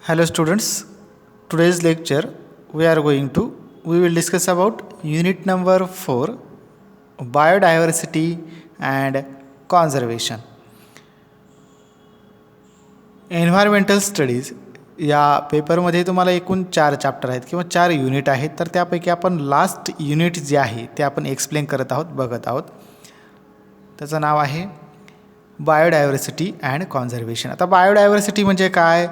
Hello students, today's lecture we will discuss about unit number 4, biodiversity and conservation. Environmental studies या पेपरमध्ये तुम्हाला एकूण 4 chapter आहेत किंवा 4 युनिट आहेत. तर त्यापैकी आपण लास्ट युनिट जे आहे ते आपण एक्सप्लेन करत आहोत, बघत आहोत. त्याचं नाव आहे बायोडायव्हर्सिटी अँड कॉन्झर्वेशन. आता बायोडायव्हर्सिटी म्हणजे काय?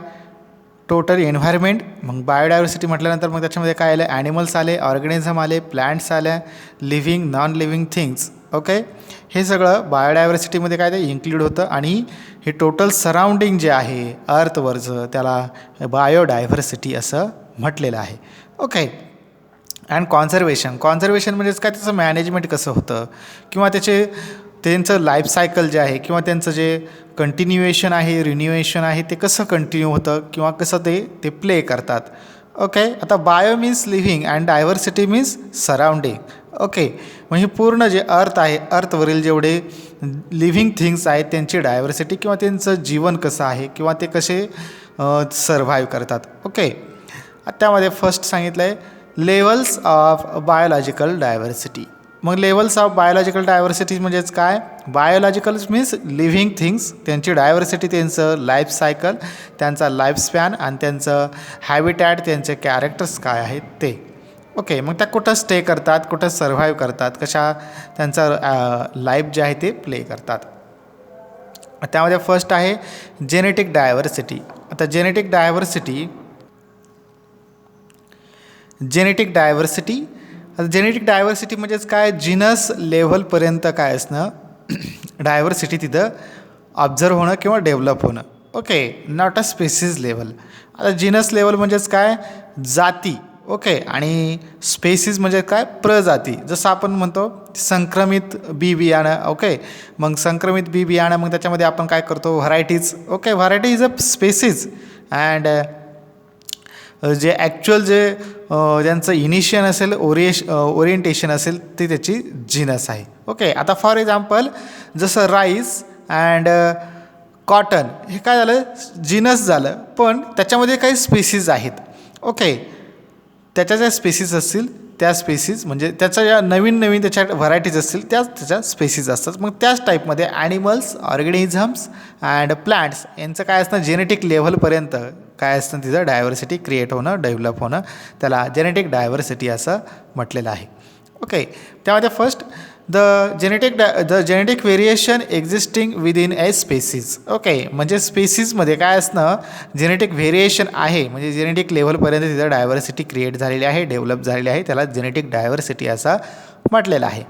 Total environment. मग बायोडायव्हर्सिटी म्हटल्यानंतर मग त्याच्यामध्ये काय आलं? ॲनिमल्स आले, ऑर्गॅनिझम आले, प्लांट्स आले, living non living things. Okay, हे सगळं बायोडायव्हर्सिटीमध्ये काय ते इन्क्लूड होतं. आणि हे टोटल सराउंडिंग जे आहे अर्थवरचं त्याला बायोडायव्हर्सिटी असं म्हटलेलं आहे. ओके. अँड कॉन्झर्वेशन म्हणजेच काय, त्याचं मॅनेजमेंट कसं होतं किंवा त्यांचं लाईफ सायकल जे आहे किंवा त्यांचं जे कंटिन्युएशन आहे, रिन्युएशन आहे, ते कसं कंटिन्यू होतं किंवा कसं ते प्ले करतात. ओके. आता bio means living and diversity means surrounding. Okay, म्हणजे पूर्ण जे अर्थ आहे, अर्थवरील जेवढे लिव्हिंग थिंग्स आहेत त्यांची डायव्हर्सिटी किंवा त्यांचं जीवन कसं आहे किंवा ते कसे सर्व्हाइव्ह करतात. ओके. त्यामध्ये फर्स्ट सांगितलं आहे लेवल्स ऑफ बायोलॉजिकल डायव्हर्सिटी. मग लेवल्स ऑफ बायोलॉजिकल डायव्हर्सिटी म्हणजेच काय? बायोलॉजिकल मीन्स लिव्हिंग थिंग्स, त्यांची डायव्हर्सिटी, त्यांचं लाईफ सायकल, त्यांचा लाईफ स्पॅन आणि त्यांचं हॅबिटॅट, त्यांचे कॅरेक्टर्स काय आहेत ते. ओके. मग त्या कुठं स्टे करतात, कुठं सर्व्हाइव्ह करतात, कशा त्यांचा लाईफ जे आहे ते प्ले करतात. त्यामध्ये फर्स्ट आहे जेनेटिक डायव्हर्सिटी. आता जेनेटिक डायव्हर्सिटी म्हणजेच काय? जिनस लेव्हलपर्यंत काय असणं, डायव्हर्सिटी तिथं ऑब्झर्व होणं किंवा डेव्हलप होणं. Okay, not a species level. आता जिनस लेव्हल म्हणजेच काय? जाती. ओके. आणि स्पेसिस म्हणजे काय? प्रजाती. जसं आपण म्हणतो संक्रमित बी बियाणं. ओके. मग संक्रमित बी बियाणं, मग त्याच्यामध्ये आपण काय करतो? Varieties. Okay, variety is a species. And जे ॲक्च्युअल ज्यांचं इनिशियन असेल, ओरिएंटेशन असेल, ते त्याची जिनस आहे. ओके. आता फॉर एक्झाम्पल जसं राईस अँड कॉटन, हे काय झालं? जिनस झालं, पण त्याच्यामध्ये काही स्पेसीज आहेत. ओके. त्याच्या ज्या स्पेसीज असतील त्या स्पेसीज म्हणजे त्याच्या ज्या नवीन त्याच्या व्हरायटीज असतील त्याच्या स्पेसीज असतात. मग त्याच टाईपमध्ये ॲनिमल्स, ऑर्गॅनिझम्स अँड प्लांट्स यांचं काय असतं? जेनेटिक लेव्हलपर्यंत काय असतं? तिथं डायव्हर्सिटी क्रिएट होणं, डेव्हलप होणं, त्याला जेनेटिक डायव्हर्सिटी असं म्हटलेलं आहे. ओके. त्यामध्ये first the genetic variation existing within a species. Okay, म्हणजे स्पेसीजमध्ये काय असणं? जेनेटिक व्हेरिएशन आहे, म्हणजे जेनेटिक लेव्हलपर्यंत तिथं डायव्हर्सिटी क्रिएट झालेली आहे, डेव्हलप झालेली आहे, त्याला जेनेटिक डायव्हर्सिटी असं म्हटलेलं आहे.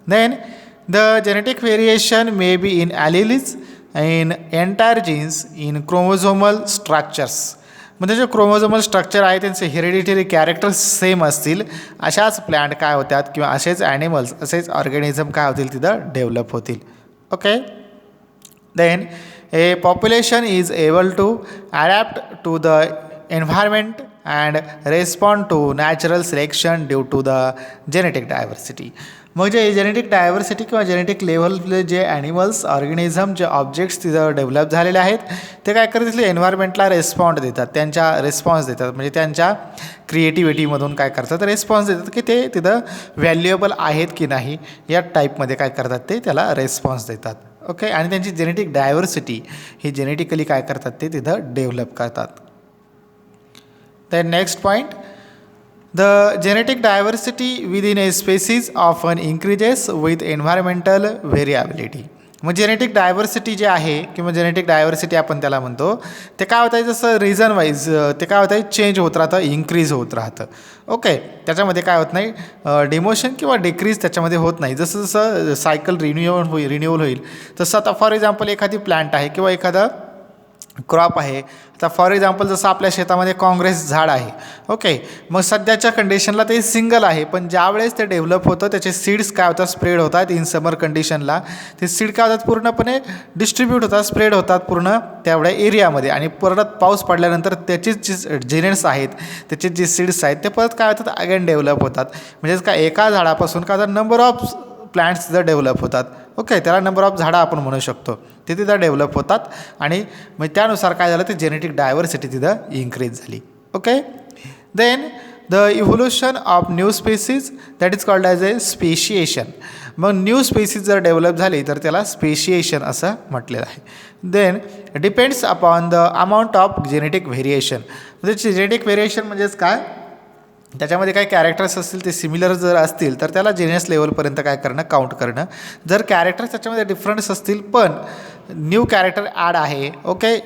Then the genetic variation may be in alleles, in entire genes, in chromosomal structures. म्हणजे जे क्रोमोझोमल स्ट्रक्चर आहे त्यांचे हेरिडिटरी कॅरेक्टर्स सेम असतील, अशाच प्लॅन्ट काय होतात किंवा असेच ॲनिमल्स, असेच ऑर्गॅनिझम काय होतील? तिथं डेव्हलप होतील. Okay. Then a population is able to adapt to the environment and respond to natural selection due to the genetic diversity. मग जे जेनेटिक डायव्हर्सिटी किंवा जेनेटिक लेव्हलले जे ॲनिमल्स, ऑर्गॅनिझम, जे ऑब्जेक्ट्स तिथं डेव्हलप झालेले आहेत ते काय करतात? एन्व्हायरमेंटला रिस्पॉन्ड देतात, रिस्पॉन्स देतात, म्हणजे त्यांच्या क्रिएटिव्हिटीमधून काय करतात? रिस्पॉन्स देतात की ते तिथं व्हॅल्युएबल आहेत की नाही, या टाईपमध्ये काय करतात? ते त्याला रिस्पॉन्स देतात. ओके. आणि त्यांची जेनेटिक डायव्हर्सिटी ही जेनेटिकली काय करतात? ते तिथं डेव्हलप करतात. तर next point, the genetic diversity within a species often increases with environmental variability. मग जेनेटिक डायव्हर्सिटी जे आहे किंवा जेनेटिक डायव्हर्सिटी आपण त्याला म्हणतो, ते काय होतं आहे? जसं रिझन वाईज ते काय होतं आहे? चेंज होत राहतं, इन्क्रीज होत राहतं. ओके. त्याच्यामध्ये काय होत नाही? डिमोशन किंवा डिक्रीज त्याच्यामध्ये होत नाही. जसं जसं सायकल रिन्युअल होईल तसं. आता फॉर एक्झाम्पल एखादी प्लांट आहे किंवा एखादा क्रॉप आहे. आता फॉर एक्झाम्पल जसं आपल्या शेतामध्ये काँग्रेस झाड आहे. ओके. मग सध्याच्या कंडिशनला ते सिंगल आहे, पण ज्यावेळेस ते डेव्हलप होतं त्याचे सीड्स काय होतात? स्प्रेड होतात. इन समर कंडिशनला ते सीड काय होतात? पूर्णपणे डिस्ट्रीब्यूट होतात, स्प्रेड होतात पूर्ण तेवढ्या एरियामध्ये. आणि परत पाऊस पडल्यानंतर त्याचीच जे जेनेट्स आहेत, त्याचे जे सीड्स आहेत ते परत काय होतात? अगेन डेव्हलप होतात. म्हणजेच काय, एका झाडापासून काय होतात? नंबर ऑफ प्लांट्स जर डेव्हलप होतात. ओके, त्याला नंबर ऑफ झाडं आपण म्हणू शकतो, ते तिथं डेव्हलप होतात आणि मग त्यानुसार काय झालं, ते जेनेटिक डायव्हर्सिटी तिथं इन्क्रीज झाली. Okay, then the evolution of new species that is called as a speciation. मग न्यू स्पेसीज जर डेव्हलप झाली तर त्याला स्पेशिएशन असं म्हटलेलं आहे. Then depends upon the amount of genetic variation. म्हणजे जेनेटिक व्हेरिएशन म्हणजेच काय, त्याच्यामध्ये काही कॅरेक्टर्स असतील ते सिमिलर जर असतील तर त्याला जेनस लेवलपर्यंत काय करणं, काउंट करणं. जर कॅरेक्टर्स त्याच्यामध्ये डिफरन्स असतील पण न्यू कॅरेक्टर ॲड आहे, ओके,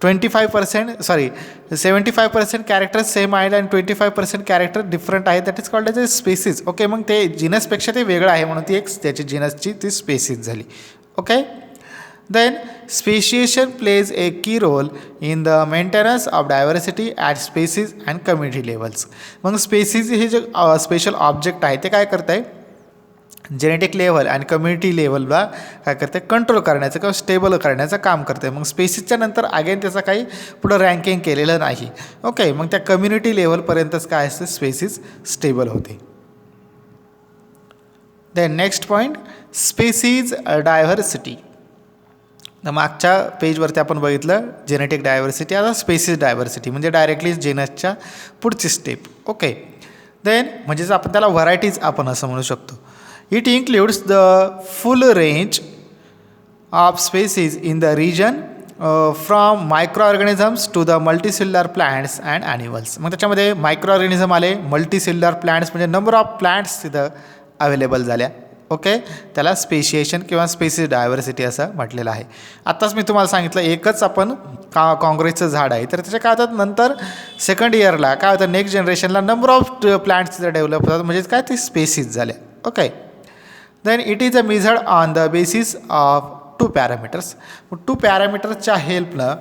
75% कॅरेक्टर्स सेम आहेत आणि 25% कॅरेक्टर डिफरंट आहे, that is called as a species. Okay, मग ते जीनसपेक्षा ते वेगळं आहे म्हणून ती एक त्याची जीनसची ती स्पेसीज झाली. Okay, then speciation plays a key role in the maintenance of diversity at species and community levels. मग स्पेसीज हे जे स्पेशल ऑब्जेक्ट आहे ते काय करत आहे, जेनेटिक लेवल आणि कम्युनिटी लेवलला काय करते, कंट्रोल करण्याचं किंवा स्टेबल करण्याचं काम करते. मग स्पेसीजच्या नंतर अगेन त्याचं काही पुढं रँकिंग केलेलं नाही. ओके, मग त्या कम्युनिटी लेवलपर्यंतच काय असते, स्पेसीज स्टेबल होते. Then next point, species diversity. मागच्या पेजवरती आपण बघितलं जेनेटिक डायव्हर्सिटी, आता स्पेसीज डायव्हर्सिटी म्हणजे डायरेक्टली जेनसच्या पुढची स्टेप. ओके, देन म्हणजेच आपण त्याला व्हरायटीज आपण असं म्हणू शकतो. It includes the full range of species in the region from micro organisms to the multicellular plants and animals. मग त्याच्यामध्ये मायक्रो ऑर्गॅनिझम आले, मल्टीसेल्युलर प्लांट्स म्हणजे नंबर ऑफ प्लांट्स तिथं अवेलेबल झाल्या. ओके, त्याला स्पेशिएशन किंवा स्पेसीज डायव्हर्सिटी असं म्हटलेलं आहे. आत्ताच मी तुम्हाला सांगितलं एकच आपण काँग्रेसचं झाड आहे, तर त्याच्या काय होतात नंतर सेकंड इयरला काय होतं, नेक्स्ट जनरेशनला नंबर ऑफ प्लांट्स तिथं डेव्हलप होतात, म्हणजे काय ते स्पेसीज झाल्या. Okay, then it is a measured on the basis of 2 parameters. 2 पॅरामीटर्सच्या हेल्पनं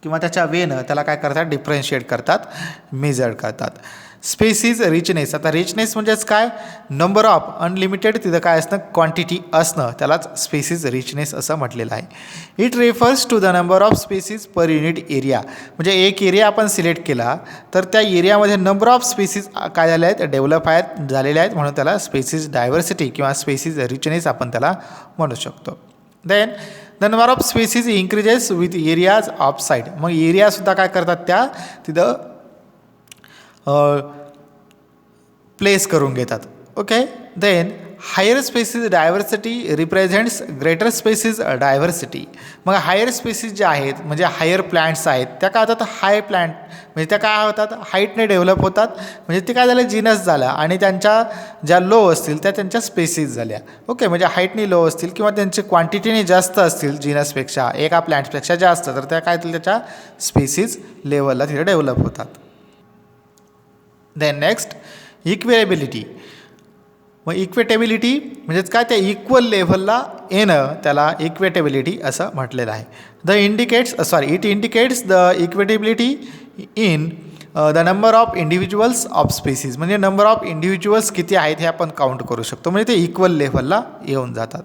किंवा त्याच्या वेनं त्याला काय करतात, डिफरन्शिएट करतात, मेजर करतात. Species richness. आता रिचनेस म्हणजेच काय, नंबर ऑफ अनलिमिटेड तिथं काय असणं, क्वांटिटी असणं, त्यालाच स्पेसीज रिचनेस असं म्हटलेलं आहे. It refers to the number of species per unit area. म्हणजे एक एरिया आपण सिलेक्ट केला तर त्या एरियामध्ये नंबर ऑफ स्पेसीज काय झाले आहेत, डेव्हलप झालेले आहेत, म्हणून त्याला स्पेसीज डायव्हर्सिटी किंवा स्पेसीज रिचनेस आपण त्याला म्हणू शकतो. Then the number of species increases with areas of side. मग एरियासुद्धा काय करतात, त्या तिथं प्लेस करून घेतात. Okay, then higher species diversity represents greater species diversity. मग हायर स्पेसीज ज्या आहेत म्हणजे हायर प्लांट्स आहेत त्या काय होतात, हाय प्लांट म्हणजे त्या काय होतात, हाईटने डेव्हलप होतात, म्हणजे ते काय झालं, जीनस झाला, आणि त्यांच्या ज्या लो असतील त्या त्यांच्या स्पेसीज झाल्या. ओके, म्हणजे हाईटनी लो असतील किंवा त्यांची क्वांटिटीने जास्त असतील जीनसपेक्षा, एका प्लांट्सपेक्षा जास्त, तर त्या काय त्याच्या स्पेसीज लेवलला तिथे डेव्हलप होतात. Then next, equitability. मग इक्वेटेबिलिटी म्हणजेच काय, त्या इक्वल लेव्हलला येणं त्याला इक्वेटेबिलिटी असं म्हटलेलं आहे. It indicates the equitability in the number of individuals of species. म्हणजे नंबर ऑफ इंडिव्हिज्युअल्स किती आहेत हे आपण काउंट करू शकतो, म्हणजे ते इक्वल लेव्हलला येऊन जातात.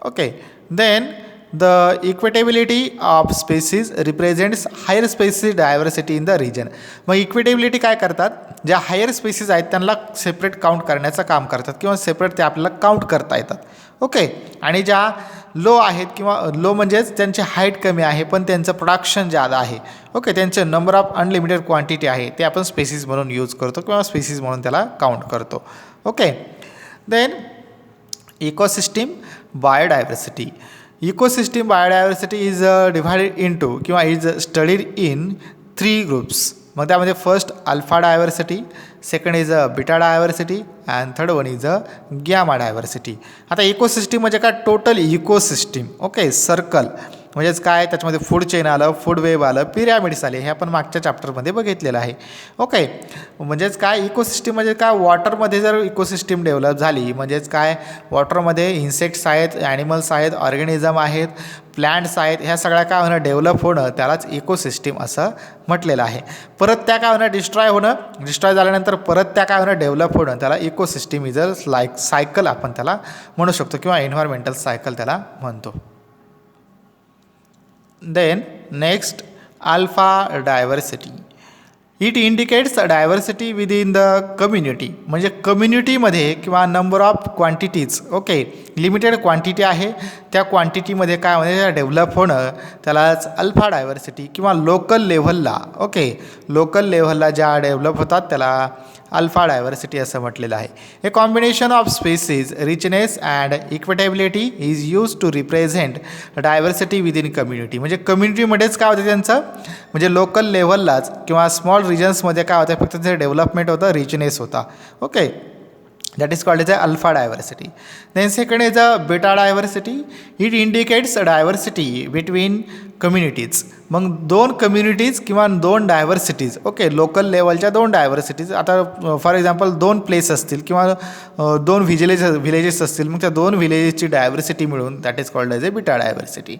Okay, then the equitability of species represents higher species diversity in the region. मग इक्वेटेबिलिटी काय करतात, ज्या हायर स्पेसीज आहेत त्यांना सेपरेट काउंट करण्याचं काम करतात किंवा सेपरेट ते आपल्याला काउंट करता येतात. ओके, आणि ज्या लो आहेत किंवा लो म्हणजेच त्यांची हाईट कमी आहे पण त्यांचं प्रोडक्शन जादा आहे, ओके, त्यांचे नंबर ऑफ अनलिमिटेड क्वांटिटी आहे, ते आपण स्पेसीज म्हणून यूज करतो किंवा स्पेसीज म्हणून त्याला काउंट करतो. Okay, then ecosystem biodiversity. Ecosystem biodiversity is divided into किंवा इज स्टडीड इन 3 ग्रुप्स. मग त्यामध्ये first alpha diversity, second is a beta diversity and third one is a gamma diversity. आता ecosystem म्हणजे काय, total ecosystem. Okay, circle म्हणजेच काय, त्याच्यामध्ये food chain आलं, फूड वेब आलं, पिरॅमिड्स आले, हे आपण मागच्या चॅप्टरमध्ये बघितलेलं आहे. ओके, म्हणजेच काय, इकोसिस्टीम म्हणजे काय, वॉटरमध्ये जर इकोसिस्टीम डेव्हलप झाली म्हणजेच काय, वॉटरमध्ये इन्सेक्ट्स आहेत, ॲनिमल्स आहेत, ऑर्गॅनिझम आहेत, प्लांट्स आहेत, ह्या सगळ्या काय होणं, डेव्हलप होणं, त्यालाच इकोसिस्टीम असं म्हटलेलं आहे. परत त्या काय होणं, डिस्ट्रॉय झाल्यानंतर परत त्या काय होणं, डेव्हलप होणं, त्याला इकोसिस्टीम इज अ सायकल आपण त्याला म्हणू शकतो किंवा एन्व्हायरमेंटल सायकल त्याला म्हणतो. Then next, alpha diversity. It indicates diversity within the community, म्हणजे कम्युनिटीमध्ये किंवा number of quantities. Okay, limited quantity आहे, त्या क्वांटिटीमध्ये काय म्हणजे डेव्हलप होणं त्यालाच अल्फा डायव्हर्सिटी किंवा लोकल लेव्हलला. ओके, लोकल लेव्हलला ज्या डेव्हलप होतात त्याला अल्फा डायव्हर्सिटी असं म्हटलेलं आहे. A combination of species richness and equitability is use to represent diversity within community, म्हणजे कम्युनिटीमध्येच काय होतं त्यांचं, म्हणजे लोकल लेव्हललाच किंवा स्मॉल रिजन्समध्ये काय होतं फक्त ते डेव्हलपमेंट होतं, रिचनेस होता. Okay, that is called as a alpha diversity. Then second is a beta diversity. It indicates a diversity between communities. मग दोन कम्युनिटीज किंवा दोन डायव्हर्सिटीज. ओके, लोकल लेवलच्या दोन डायव्हर्सिटीज. आता फॉर एक्झाम्पल दोन प्लेस असतील किंवा दोन विलेजेस असतील, मग त्या दोन विलेजेसची डायव्हर्सिटी मिळून that is called as a beta diversity.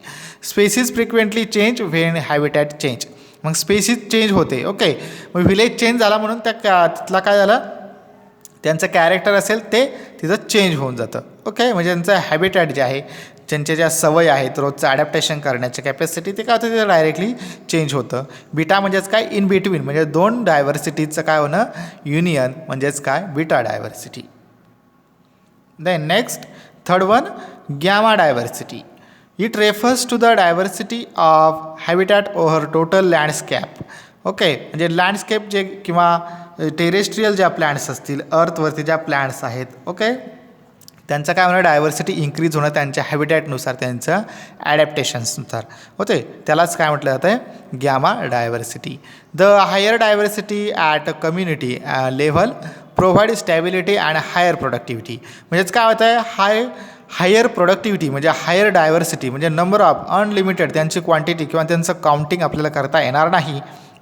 Species frequently change when habitat change. मग स्पेसिस चेंज होते. ओके, मग विलेज चेंज झाला म्हणून तिथला काय झालं, त्यांचं कॅरेक्टर असेल ते तिथं चेंज होऊन जातं. ओके, म्हणजे त्यांचं हॅबिटॅट जे आहे, त्यांच्या ज्या सवय आहेत रोजचं ॲडॅप्टेशन करण्याची कॅपॅसिटी, ते काय होतं तिथं डायरेक्टली चेंज होतं. बिटा म्हणजेच काय, इन बिटवीन, म्हणजे दोन डायव्हर्सिटीजचं काय होणं, युनियन म्हणजेच काय, beta diversity. Then next third one, gamma diversity. It refers to the diversity of habitat over total landscape. Okay, म्हणजे लँडस्केप जे किंवा टेरेस्ट्रियल ज्या प्लॅन्ट्स असतील, अर्थवरती ज्या प्लॅन्ट्स आहेत, ओके, त्यांचं काय होणार, डायव्हर्सिटी इन्क्रीज होणं त्यांच्या हॅबिटॅटनुसार, त्यांचं ॲडॅप्टेशन्सनुसार होते, त्यालाच काय म्हटलं जातं आहे, gamma diversity. The higher diversity at community level provide stability and higher productivity. म्हणजेच काय होतं आहे, हायर प्रोडक्टिव्हिटी म्हणजे हायर डायव्हर्सिटी, म्हणजे नंबर ऑफ अनलिमिटेड त्यांची क्वांटिटी किंवा त्यांचं काउंटिंग आपल्याला करता येणार नाही.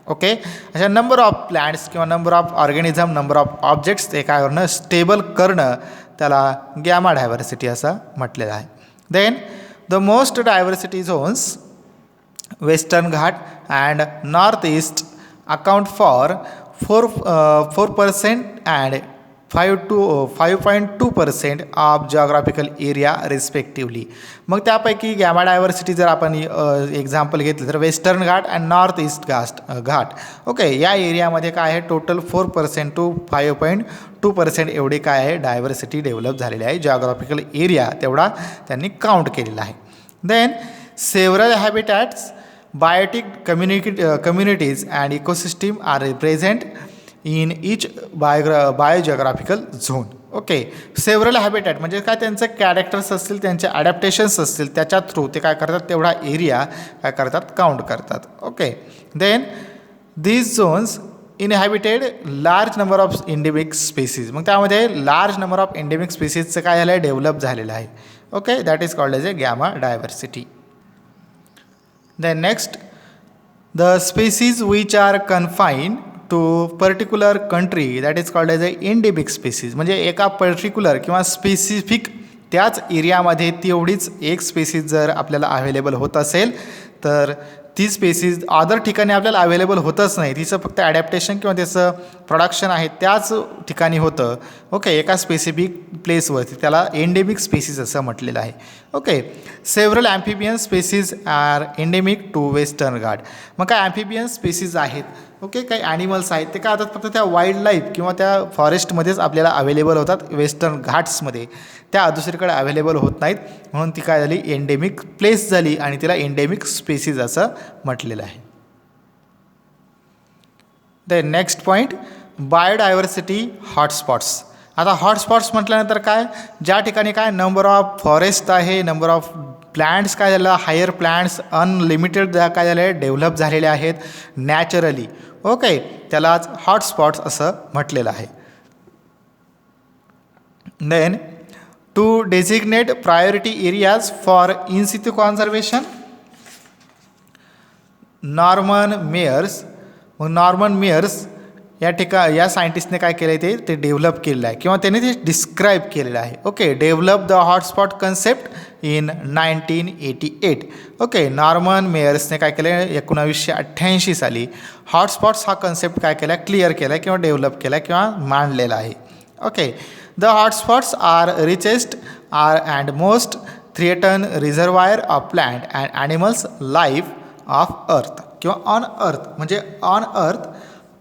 ओके, अशा नंबर ऑफ प्लॅन्ट्स किंवा number of organism, number of objects ते काय करणं, स्टेबल करणं, त्याला गॅमा डायव्हर्सिटी असं म्हटलेलं आहे. Then the most diversity zones Western Ghat and North East account for 4% and 5.2% of geographical area respectively. मग त्यापैकी गॅमा डायव्हर्सिटी जर आपण एक्झाम्पल घेतलं तर Western Ghat and North East Ghat. Okay, या एरियामध्ये काय आहे, टोटल 4% to 5.2% एवढी काय आहे डायव्हर्सिटी डेव्हलप झालेली आहे. जिओग्राफिकल एरिया तेवढा त्यांनी काउंट केलेला आहे. Then several habitats, biotic communities and ecosystem are represent in each biogeographical zone. Okay, several habitat म्हणजे काय, त्यांचे कॅरेक्टर्स असतील, त्यांचे ॲडॅप्टेशन्स असतील, त्याच्या थ्रू ते काय करतात, तेवढा एरिया काय करतात, काउंट करतात. Okay, then these zones inhabited large number of endemic species. मग त्यामध्ये लार्ज नंबर ऑफ एंडेमिक स्पेसीजचं काय झालं आहे, डेव्हलप झालेलं आहे. Okay, that is called as a gamma diversity. Then next, the species which are confine to particular country that is called as a endemic species. म्हणजे एका पर्टिक्युलर किंवा specific त्याच एरियामध्ये तेवढीच एक स्पेसीज जर आपल्याला अवेलेबल होत असेल तर ती स्पेसीज अदर ठिकाणी आपल्याला अवेलेबल होतच नाही, तिचं फक्त ॲडॅप्टेशन किंवा त्याचं प्रोडक्शन आहे त्याच ठिकाणी होतं. ओके, एका स्पेसिफिक प्लेसवरती, त्याला एंडेमिक स्पेसीज असं म्हटलेलं आहे. Okay, several amphibian species are endemic to Western Ghat. मग काय ॲम्फिबियन स्पेसीज आहेत, ओके, काही ॲनिमल्स आहेत, ते काय होतात फक्त त्या वाईल्ड लाईफ किंवा त्या फॉरेस्टमध्येच आपल्याला अवेलेबल होतात, वेस्टर्न घाट्समध्ये, त्या दुसरीकडे अवेलेबल होत नाहीत, म्हणून ती काय झाली, एंडेमिक प्लेस झाली आणि तिला एंडेमिक स्पेसीज असं म्हटलेलं आहे. The next point, biodiversity hotspots. आता हॉटस्पॉट्स म्हटल्यानंतर काय, ज्या ठिकाणी काय नंबर ऑफ फॉरेस्ट आहे, नंबर ऑफ प्लॅन्ट्स काय झालं, हायर प्लॅन्ट्स अनलिमिटेड काय झाले आहे, डेव्हलप झालेले आहेत नॅचरली. ओके, त्यालाच हॉटस्पॉट्स असं म्हटलेलं आहे. Then to designate priority areas for in situ conservation, Norman Myers. मग नॉर्मन मेयर्स या सायंटिस्टने काय केलं आहे, ते डेव्हलप केलेलं आहे किंवा त्याने ते डिस्क्राईब केलेलं आहे. Okay, develop the hotspot concept in 1988. Okay, Norman मेयर्सने काय केलं आहे, 1988 साली हॉटस्पॉट्स हा कन्सेप्ट काय केला, क्लिअर केला किंवा डेव्हलप केला किंवा मांडलेला आहे. Okay, the hotspots are richest are and most threaten reservoir of plant and animals life of earth किंवा ऑन अर्थ. म्हणजे ऑन अर्थ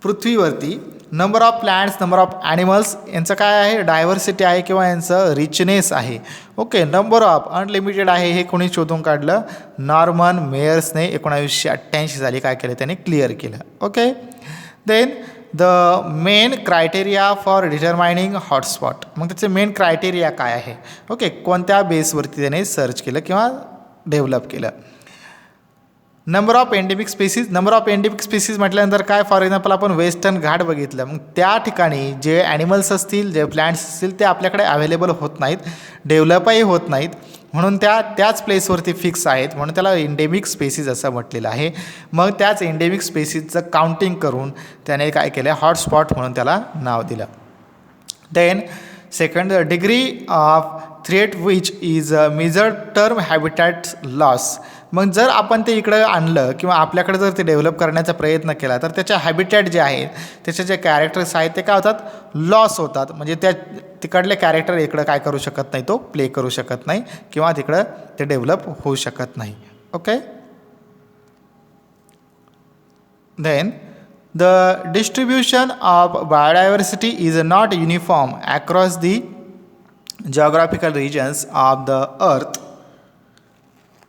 पृथ्वीवरती number of plants, number of animals यांचं काय आहे, डायव्हर्सिटी आहे किंवा यांचं रिचनेस आहे. ओके, नंबर ऑफ अनलिमिटेड आहे हे कोणी शोधून काढलं, नॉर्मन मेयर्सने 1988 साली काय केलं, त्याने क्लिअर केलं. Okay, then the main criteria for determining hotspot. मग त्याचे मेन क्रायटेरिया काय आहे, ओके, कोणत्या बेसवरती त्याने सर्च केलं किंवा डेव्हलप केलं. Number of endemic species. Number of endemic species म्हटल्यानंतर काय, फॉर एक्झाम्पल आपण वेस्टर्न घाट बघितलं, मग त्या ठिकाणी जे ॲनिमल्स असतील, जे प्लॅन्ट्स असतील ते आपल्याकडे अवेलेबल होत नाहीत, डेव्हलपही होत नाहीत, म्हणून त्याच प्लेसवरती फिक्स आहेत, म्हणून त्याला एंडेमिक स्पेसीज असं म्हटलेलं आहे. मग त्याच एंडेमिक स्पेसीजचं काउंटिंग करून त्याने काय केलं, हॉटस्पॉट म्हणून त्याला नाव दिलं. Then second, degree of threat which is measured term habitat loss. मग जर आपण ते इकडं आणलं किंवा आपल्याकडे जर ते डेव्हलप करण्याचा प्रयत्न केला तर त्याच्या हॅबिटॅट जे आहेत, त्याचे जे कॅरेक्टर्स आहेत ते काय होतात, लॉस होतात. म्हणजे त्या तिकडले कॅरेक्टर इकडं काय करू शकत नाही, तो प्ले करू शकत नाही किंवा तिकडं ते डेव्हलप होऊ शकत नाही. Okay, then the distribution of biodiversity is not uniform across the geographical regions of the earth.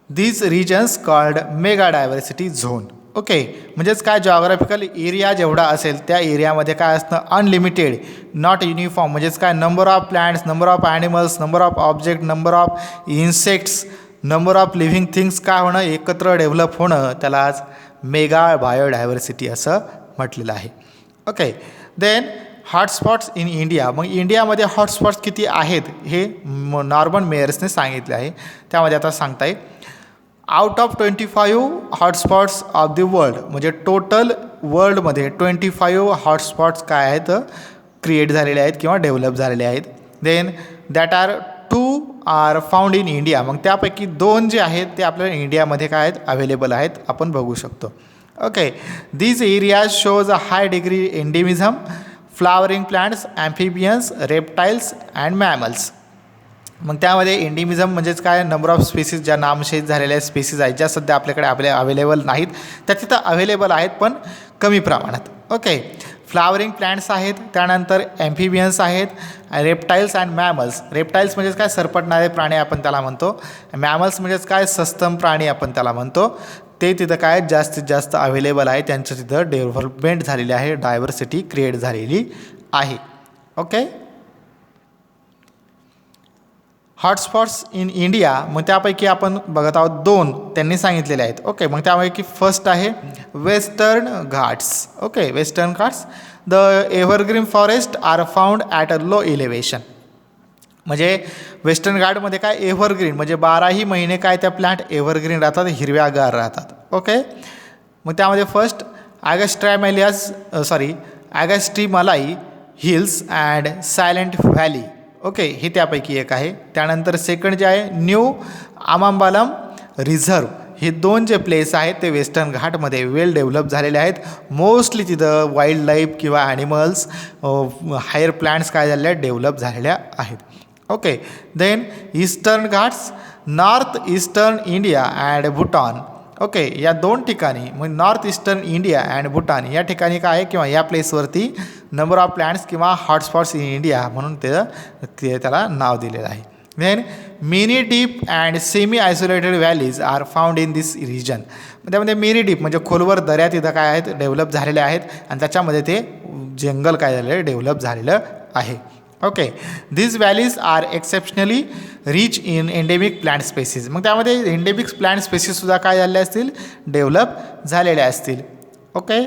These regions called mega diversity zone. Okay, म्हणजेच काय, जॉग्राफिकल एरिया जेवढा असेल त्या एरियामध्ये काय असतं, अनलिमिटेड, नॉट युनिफॉर्म. म्हणजेच काय, number of plants, number of animals, number of object, number of insects, number of living things काय होणं, एकत्र डेव्हलप होणं, त्याला आज मेगा बायोडायव्हर्सिटी असं म्हटलेलं आहे. Okay, then hotspots in India. मग इंडियामध्ये हॉटस्पॉट्स किती आहेत हे नॉर्मन मेयर्सने सांगितले आहे. त्यामध्ये आता सांगताय, out of 25 hotspots of the world, म्हणजे टोटल वर्ल्डमध्ये 25 हॉटस्पॉट्स काय आहेत, क्रिएट झालेले आहेत किंवा डेव्हलप झालेले आहेत. Then that are 2 are found in India. मग त्यापैकी 2 जे आहेत ते आपल्याला इंडियामध्ये काय आहेत, अवेलेबल आहेत, आपण बघू शकतो. Okay, these areas shows a high degree endemism, flowering plants, amphibians, reptiles and mammals. मग त्यामध्ये एंडेमिझम म्हणजेच काय, नंबर ऑफ स्पेसीज, ज्या नामशेष झालेल्या स्पेसीज आहेत, ज्या सध्या आपल्याकडे अवेलेबल नाहीत, त्या तिथं अवेलेबल आहेत पण कमी प्रमाणात. ओके, फ्लावरिंग प्लांट्स आहेत, त्यानंतर ॲम्फिबियन्स आहेत, रेप्टाईल्स अँड मॅमल्स. रेप्टाईल्स म्हणजेच काय, सरपटणारे प्राणी आपण त्याला म्हणतो. मॅमल्स म्हणजेच काय, सस्तन प्राणी आपण त्याला म्हणतो. ते तिथं काय जास्तीत जास्त अवेलेबल आहे, त्यांचं तिथं डेव्हलपमेंट झालेली आहे, डायव्हर्सिटी क्रिएट झालेली आहे. Okay, hotspots in India. मग त्यापैकी आपण बघत आहोत 2 त्यांनी सांगितलेले आहेत. ओके, मग त्यापैकी फर्स्ट आहे Western Ghats. Okay, Western Ghats. The evergreen forest are found at a low elevation. म्हणजे वेस्टर्न घाटमध्ये काय, एव्हरग्रीन म्हणजे 12ही महिने काय, त्या प्लांट एव्हरग्रीन राहतात, हिरव्यागार राहतात. ओके, मग त्यामध्ये first Agasthyamalai Hills and Silent Valley. Okay, हे त्यापैकी एक आहे. त्यानंतर सेकंड जे आहे न्यू आमांबालम रिझर्व. हे 2 जे प्लेस आहेत ते वेस्टर्न घाटमध्ये वेल डेव्हलप झालेले आहेत. मोस्टली तिथं वाईल्ड लाईफ किंवा ॲनिमल्स, हायर प्लांट्स काय झालेल्या आहेत, डेव्हलप झालेल्या आहेत. Okay, then Eastern Ghats, North Eastern India and Bhutan. Okay, या 2 ठिकाणी, मग North Eastern India and Bhutan या ठिकाणी काय आहे किंवा या प्लेसवरती नंबर ऑफ प्लॅन्ट्स किंवा हॉटस्पॉट्स इन इंडिया म्हणून त्याला नाव दिलेलं आहे. Then mini deep and semi isolated valleys are found in this region. त्यामध्ये मिनी डीप म्हणजे खोलवर दऱ्या तिथं काय आहेत, डेव्हलप झालेल्या आहेत आणि त्याच्यामध्ये ते जंगल काय झालेलं आहे, डेव्हलप झालेलं आहे. Okay, this valleys are exceptionally rich in endemic plant species. मग त्यामध्ये एंडेमिक प्लांट स्पेसीससुद्धा काय झालेल्या असतील, डेव्हलप झालेल्या असतील. ओके,